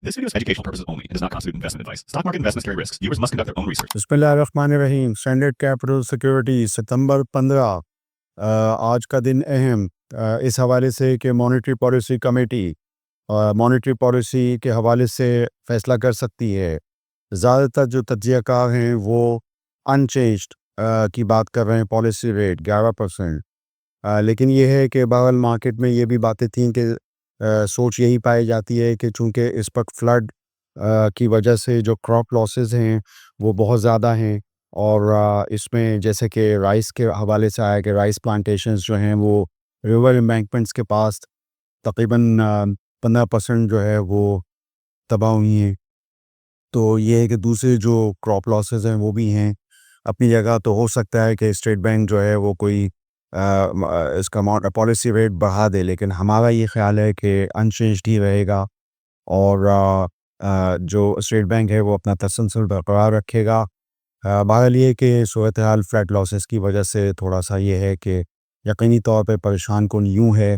This video is for educational purposes only. It does not constitute investment advice. Stock market investments carry risks. Viewers must conduct their own research. बिस्मिल्लाहिर्रहमानिर्रहीम। Standard capital security सितंबर 15 आज का दिन अहम इस हवाले से कि monetary policy committee monetary policy के हवाले से फ़ैसला कर सकती है। ज़्यादातर जो तज्ज़ियाकार हैं वो अनचेंज्ड की बात कर रहे हैं, पॉलिसी रेट 11%। लेकिन ये है कि बहरहाल मार्केट में ये भी बातें थीं कि सोच यही पाई जाती है कि चूँकि इस वक्त फ्लड की वजह से जो क्रॉप लॉसेस हैं वो बहुत ज़्यादा हैं और इसमें जैसे कि राइस के हवाले से आया कि राइस प्लांटेशंस जो हैं वो रिवर एम्बैंकमेंट्स के पास तकरीबन 15% जो है वो तबाह हुई हैं। तो ये है कि दूसरे जो क्रॉप लॉसेस हैं वो भी हैं अपनी जगह। तो हो सकता है कि स्टेट बैंक जो है वो कोई इसका पॉलिसी रेट बढ़ा दे, लेकिन हमारा ये ख्याल है कि अनचेंज्ड ही रहेगा और जो स्टेट बैंक है वो अपना तसलसल बरकरार रखेगा। बहरहाल ये कि सूरत हाल फ्लड लॉसेस की वजह से थोड़ा सा ये है कि यकीनी तौर पे परेशान कुन यूँ है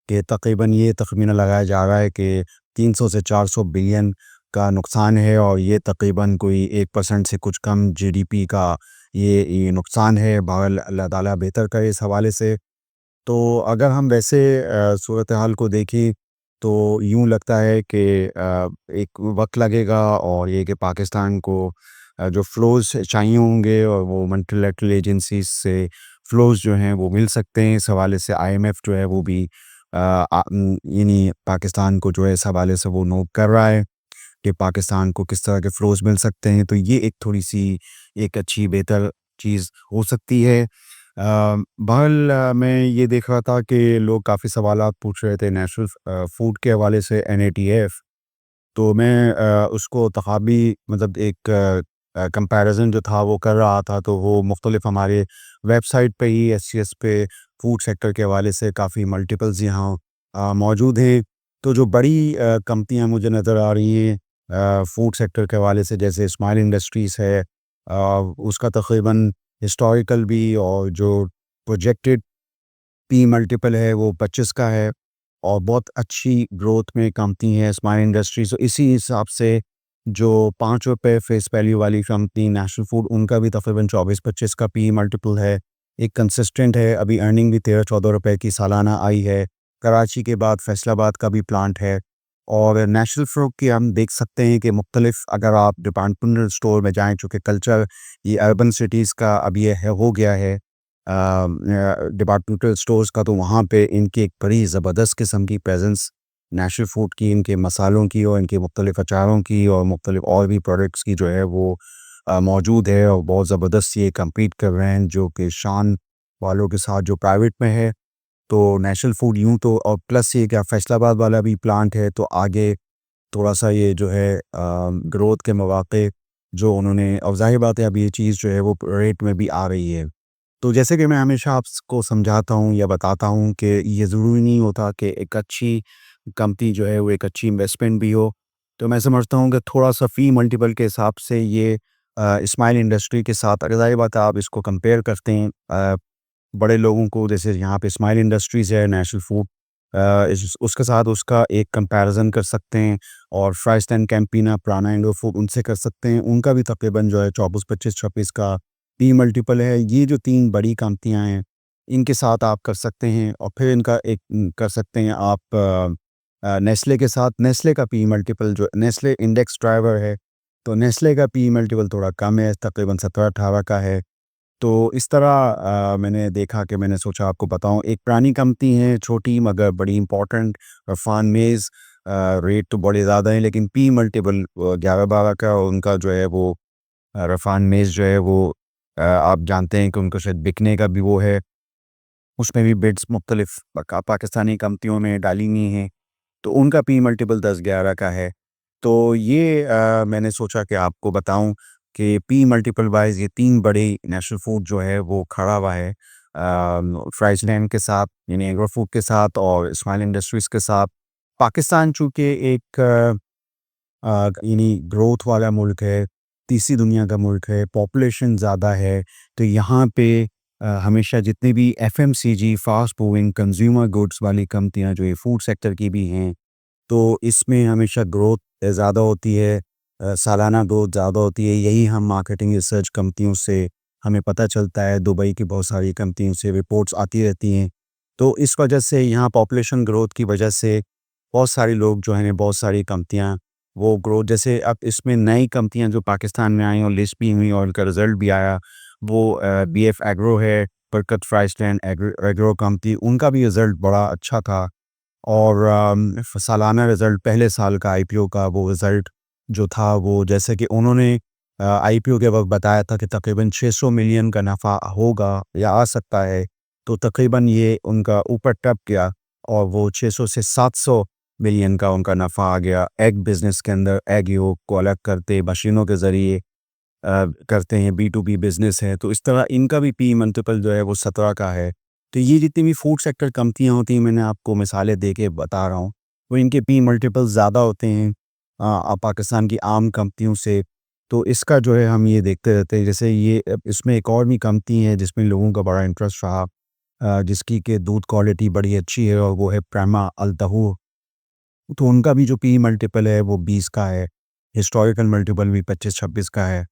कि तकरीबन ये तखमीना लगाया जा रहा है कि 300 से 400 बिलियन का नुकसान है और ये तकरीबन कोई 1% से कुछ कम जीडीपी का ये नुकसान है। बहरहाल अल्लाह ताला बेहतर करे इस हवाले से। तो अगर हम वैसे सूरत हाल को देखें तो यूँ लगता है कि एक वक्त लगेगा और ये कि पाकिस्तान को जो फ़्लोज़ चाहिए होंगे और वो मल्टीलैटरल एजेंसीज़ से फ़्लोज़ जो हैं वो मिल सकते हैं। इस हवाले से आईएमएफ जो है वो भी यानी पाकिस्तान को जो है इस हवाले से वो नोट कर रहा है कि पाकिस्तान को किस तरह के फ़्लोज़ मिल सकते हैं। तो ये एक थोड़ी-सी एक अच्छी बेहतर चीज़ हो सकती है। बहरहाल मैं ये देख रहा था कि लोग काफ़ी सवालात पूछ रहे थे नेशनल फूड के हवाले से एनएटीएफ। तो मैं उसको तक़ाबी मतलब एक कंपैरिज़न जो था वो कर रहा था, तो वो मुख्तलिफ़ हमारे वेबसाइट पे ही एससीएस पे फूड सेक्टर के हवाले से काफ़ी मल्टीपल्स यहाँ मौजूद हैं। तो जो बड़ी कंपनियाँ मुझे नज़र आ रही हैं फूड सेक्टर के हवाले से, जैसे स्माइल इंडस्ट्रीज़ है, उसका तकरीबन हिस्टोरिकल भी और जो प्रोजेक्टेड पी मल्टीपल है वो 25 का है और बहुत अच्छी ग्रोथ में कंपनी है स्माइल इंडस्ट्रीज। तो इसी हिसाब से जो ₹5 फेस वैल्यू वाली कंपनी नेशनल फूड, उनका भी तकरीबन 24-25 का पी मल्टीपल है। एक कंसिस्टेंट है, अभी अर्निंग भी ₹13-14 की सालाना आई है। कराची के बाद फैसलाबाद का भी प्लांट है और नेशनल फ्रूट की हम देख सकते हैं कि मुख्तलिफ अगर आप डिपार्टमेंटल स्टोर में जाएँ, चूँकि कल्चर ये अर्बन सिटीज़ का अब ये है हो गया है डिपार्टमेंटल स्टोर्स का, तो वहाँ पे इनकी एक बड़ी ज़बरदस्त किस्म की प्रेजेंस नेशनल फूड की, इनके मसालों की और इनके मुख्तलिफ अचारों की और मुख्तलिफ और भी प्रोडक्ट्स की जो है वो मौजूद है और बहुत ज़बरदस्त ये कम्पीट कर रहे हैं जो कि शान वालों के साथ जो प्राइवेट में है। तो नेशनल फूड यूँ तो और प्लस ये क्या फैसलाबाद वाला भी प्लांट है, तो आगे थोड़ा-सा ये जो है ग्रोथ के मौक़े जो उन्होंने, और ज़ाहिर बात है अब ये चीज़ जो है वो रेट में भी आ रही है। तो जैसे कि मैं हमेशा आपको समझाता हूँ या बताता हूँ कि ये ज़रूरी नहीं होता कि एक अच्छी कंपनी जो है वो एक अच्छी इन्वेस्टमेंट भी हो। तो मैं समझता हूँ कि थोड़ा-सा फ़ी मल्टीपल के हिसाब से ये स्माइल इंडस्ट्री के साथ अगर ज़ाहिर बात है आप इसको कंपेयर करते हैं बड़े लोगों को, जैसे यहाँ पे स्माइल इंडस्ट्रीज़ है, नेशनल फूड उसके साथ उसका एक कंपैरिज़न कर सकते हैं और फ्राइस्ट एंड कैंपीना, प्राना इंडो फूड उनसे कर सकते हैं। उनका भी तकरीबन जो है 24, 25, 26 का पी मल्टीपल है। ये जो 3 बड़ी कंपनियाँ हैं, इनके साथ आप कर सकते हैं और फिर इनका एक कर सकते हैं आप नेस्ले के साथ। नेस्ले का पी मल्टीपल जो नेस्ले इंडेक्स ड्राइवर है, तो नेस्ले का पी मल्टीपल थोड़ा कम है, तकरीबन 17-18 का है। तो इस तरह मैंने देखा कि मैंने सोचा आपको बताऊँ। एक पुरानी कंपनी है, छोटी मगर बड़ी इम्पोर्टेंट, अरफान मेज़। रेट तो बड़े ज़्यादा हैं लेकिन पी मल्टीपल 11-12 का उनका जो है वो रफ़ान मेज़ जो है वो आप जानते हैं कि उनको शायद बिकने का भी वो है। उसमें भी बिड्स मुख्तलिफ पाकिस्तानी कंपनियों ने डाली हुई हैं, तो उनका पी मल्टीपल 10-11 का है। तो ये मैंने सोचा कि आपको बताऊँ कि पी मल्टीपल वाइज़ ये 3 बड़े नेशनल फूड जो है वो खड़ा हुआ है फ्राइज़लैंड के साथ, यानी एग्रो फूड के साथ और स्माइल इंडस्ट्रीज़ के साथ। पाकिस्तान चूँकि एक यानी ग्रोथ वाला मुल्क है, तीसरी दुनिया का मुल्क है, पॉपुलेशन ज़्यादा है, तो यहाँ पे हमेशा जितनी भी FMCG fast moving consumer goods वाली कंपनियाँ जो ये फूड सेक्टर की भी हैं, तो इसमें हमेशा ग्रोथ ज़्यादा होती है, सालाना ग्रोथ ज़्यादा होती है। यही हम मार्केटिंग रिसर्च कंपनियों से हमें पता चलता है, दुबई की बहुत सारी कंपनियों से रिपोर्ट्स आती रहती हैं। तो इस वजह से यहाँ पॉपुलेशन ग्रोथ की वजह से बहुत सारे लोग जो हैं, बहुत सारी कंपनियाँ वो ग्रोथ, जैसे अब इसमें नई कंपनियाँ जो पाकिस्तान में आई और लिस्ट भी हुई और उनका रिज़ल्ट भी आया, वो बीएफ एग्रो है, बरकत फ्राइस्टैंड एग्रो कंपनी, उनका भी रिज़ल्ट बड़ा अच्छा था। और सालाना रिज़ल्ट पहले साल का आईपीओ का वो रिज़ल्ट जो था, वो जैसे कि उन्होंने आईपीओ के वक़्त बताया था कि तकरीबन 600 मिलियन का नफ़ा होगा या आ सकता है, तो तकरीबन ये उनका ऊपर टप गया और वो 600 से 700 मिलियन का उनका नफ़ा आ गया। एग बिज़नेस के अंदर एग यolk को अलग करते मशीनों के ज़रिए करते हैं, बी टू बी बिज़नेस है, तो इस तरह इनका भी पी मल्टीपल जो है वो 17 का है। तो ये जितनी भी फूड सेक्टर कंपनियाँ होती हैं, मैंने आपको मिसालें दे के बता रहा हूँ, वो इनके पी मल्टीपल ज़्यादा होते हैं पाकिस्तान की आम कंपनियों से। तो इसका जो है हम ये देखते रहते हैं, जैसे ये इसमें एक और भी कंपनी है जिसमें लोगों का बड़ा इंटरेस्ट रहा, जिसकी कि दूध क्वालिटी बड़ी अच्छी है, और वो है प्रेमा अल तहूर। तो उनका भी जो पी मल्टीपल है वो 20 का है, हिस्टोरिकल मल्टीपल भी 25-26 का है।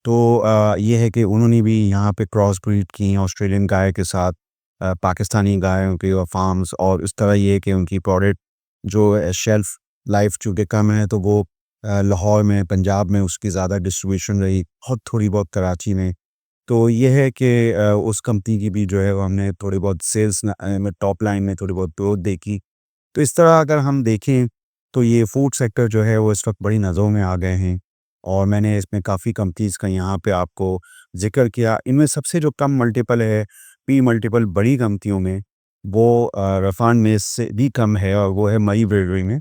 तो ये है कि उन्होंने भी यहाँ पे क्रॉस ब्रीड की ऑस्ट्रेलियन गाय के साथ पाकिस्तानी गायों के और फार्म्स, और इस तरह ये है कि उनकी प्रोडक्ट जो है शेल्फ लाइफ चूँकि कम है, तो वो लाहौर में, पंजाब में उसकी ज़्यादा डिस्ट्रीब्यूशन रही, बहुत थोड़ी बहुत कराची में। तो ये है कि उस कंपनी की भी जो है वो हमने थोड़ी बहुत सेल्स में टॉप लाइन में थोड़ी बहुत ग्रोथ देखी। तो इस तरह अगर हम देखें तो ये फूड सेक्टर जो है वो इस वक्त बड़ी नज़रों में आ गए हैं, और मैंने इसमें काफ़ी कंपनीज़ का यहाँ पे आपको ज़िक्र किया। इनमें सबसे जो कम मल्टीपल है, पी मल्टीपल बड़ी कंपनियों में, वो रफ़ान में से भी कम है, और वो है मई ब्रेवरी में।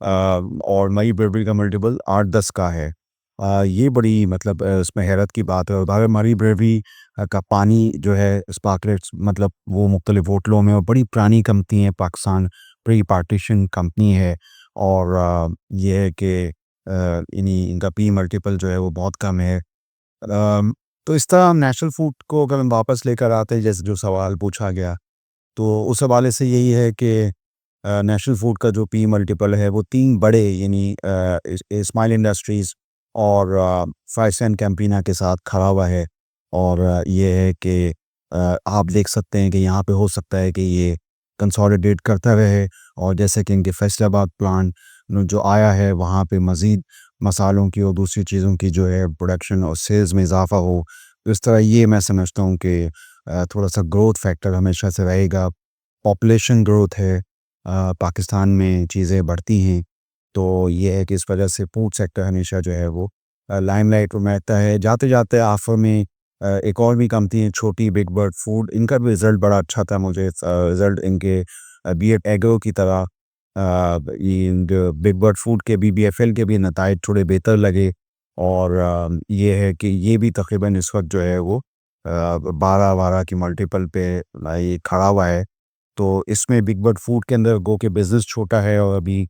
और मई ब्रेवरी का मल्टीपल 8-10 का है। ये बड़ी मतलब इसमें हैरत की बात है। और अगर मई ब्रेवरी का पानी जो है स्पार्कलेट्स, मतलब वो मुख्तलिफ होटलों में, और बड़ी पुरानी कंपनी है, पाकिस्तान प्री पार्टीशन कंपनी है, और ये है कि इनका पी मल्टीपल जो है वो बहुत कम है। तो इस तरह हम नेशनल फूड को अगर हम वापस लेकर आते हैं, जैसे जो सवाल पूछा गया, तो उस हवाले से यही है कि नेशनल फूड का जो पी मल्टीपल है वो 3 बड़े, यानी इस्माइल इंडस्ट्रीज़ और फ्राइसन कैंपिना के साथ खड़ा हुआ है। और ये है कि आप देख सकते हैं कि यहाँ पे हो सकता है कि ये कंसोलिडेट करता रहे, और जैसे कि इनके फैसलाबाद प्लांट जो आया है, वहाँ पे मज़ीद मसालों की और दूसरी चीज़ों की जो है प्रोडक्शन और सेल्स में इजाफ़ा हो। तो इस तरह ये मैं समझता हूँ कि थोड़ा-सा ग्रोथ फैक्टर हमेशा से रहेगा। पॉपुलेशन ग्रोथ है, पाकिस्तान में चीज़ें बढ़ती हैं, तो ये है कि इस वजह से फूड सेक्टर हमेशा जो है वो लाइमलाइट में रहता है। जाते-जाते आखिर में एक और भी कंपनी है छोटी, बिग बर्ड फूड, इनका भी रिज़ल्ट बड़ा अच्छा था मुझे। रिज़ल्ट इनके बीएफ एग्रो की तरह इन बिग बर्ड फूड के बीबीएफएल के भी नताइज थोड़े बेहतर लगे। और ये है कि ये भी तकरीबन इस वक्त जो है वो 12-12 की मल्टीपल पे ये खड़ा हुआ है। तो इसमें बिग बर्ड फूड के अंदर गो के बिज़नेस छोटा है, और अभी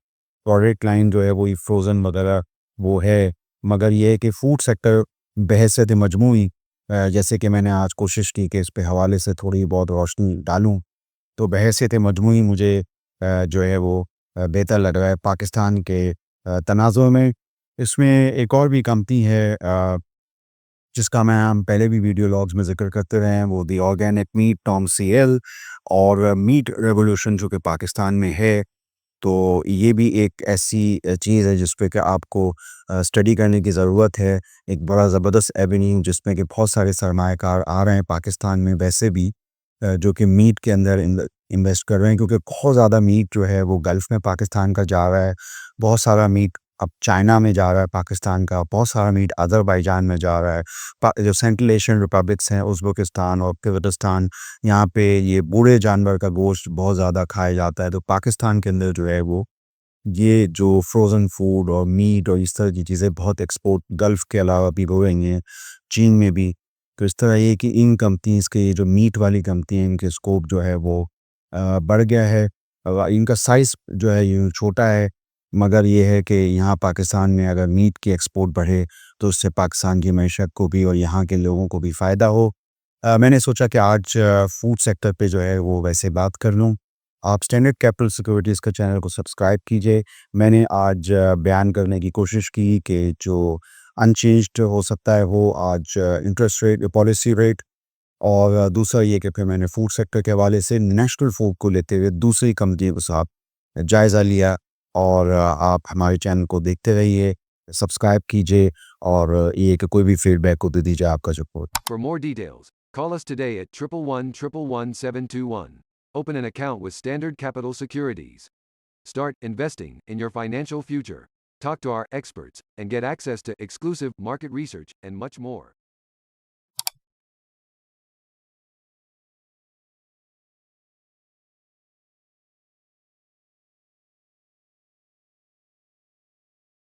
प्रोडक्ट लाइन जो है वो फ्रोज़न वगैरह वो है। मगर ये है कि फूड सेक्टर बहैसियत मजमूई, जैसे कि मैंने आज कोशिश की कि इस पे हवाले से थोड़ी बहुत रोशनी डालूँ, तो बहैसियत मजमूई मुझे जो है वो बेहतर लग रहा है पाकिस्तान के तनाज़ुर में। इसमें एक और भी कंपनी है जिसका मैं हम पहले भी वीडियो लॉग्स में ज़िक्र करते रहे हैं, वो दी ऑर्गेनिक मीट टॉम सीएल, और मीट रेवोल्यूशन जो कि पाकिस्तान में है। तो ये भी एक ऐसी चीज़ है जिस पे कि आपको स्टडी करने की ज़रूरत है। एक बड़ा ज़बरदस्त एवेन्यू जिसमें कि बहुत सारे सरमायाकार आ रहे हैं पाकिस्तान में वैसे भी, जो कि मीट के अंदर इन्वेस्ट कर रहे हैं, क्योंकि बहुत ज़्यादा मीट जो है वो गल्फ़ में पाकिस्तान का जा रहा है। बहुत सारा मीट अब चाइना में जा रहा है पाकिस्तान का, बहुत सारा मीट अज़रबैजान में जा रहा है। जो सेंट्रल एशियन रिपब्लिक्स हैं, उज़्बेकिस्तान और किर्गिज़स्तान, यहाँ पे ये बूढ़े जानवर का गोश्त बहुत ज़्यादा खाया जाता है। तो पाकिस्तान के अंदर जो है वो ये जो फ्रोज़न फूड और मीट और इस तरह की चीज़ें बहुत एक्सपोर्ट गल्फ़ के अलावा भी हो रही हैं, चीन में भी। तो इस तरह ये कि इन कंपनीज़ के, ये जो मीट वाली कंपनी है, इनके स्कोप जो है वो बढ़ गया है। इनका साइज़ जो है ये छोटा है, मगर ये है कि यहाँ पाकिस्तान में अगर मीट की एक्सपोर्ट बढ़े, तो उससे पाकिस्तान की मईशत को भी और यहाँ के लोगों को भी फ़ायदा हो। मैंने सोचा कि आज फूड सेक्टर पे जो है वो वैसे बात कर लूँ। आप स्टैंडर्ड कैपिटल सिक्योरिटीज़ का चैनल को सब्सक्राइब कीजिए। मैंने आज बयान करने की कोशिश की कि जो अनचेंज्ड हो सकता है वो आज इंटरेस्ट रेट पॉलिसी रेट, और दूसरा ये कि फिर मैंने फूड सेक्टर के हवाले से नेशनल फूड को लेते हुए दूसरी कंपनी के साथ जायज़ा लिया। और आप हमारे चैनल को देखते रहिए, सब्सक्राइब कीजिए, और ये कि कोई भी फीडबैक को दे दीजिए आपका support. For more details, call us today at 111-111-721. Open an account with Standard Capital Securities. Start investing in your financial future. Talk to our experts and get access to exclusive market research and much more.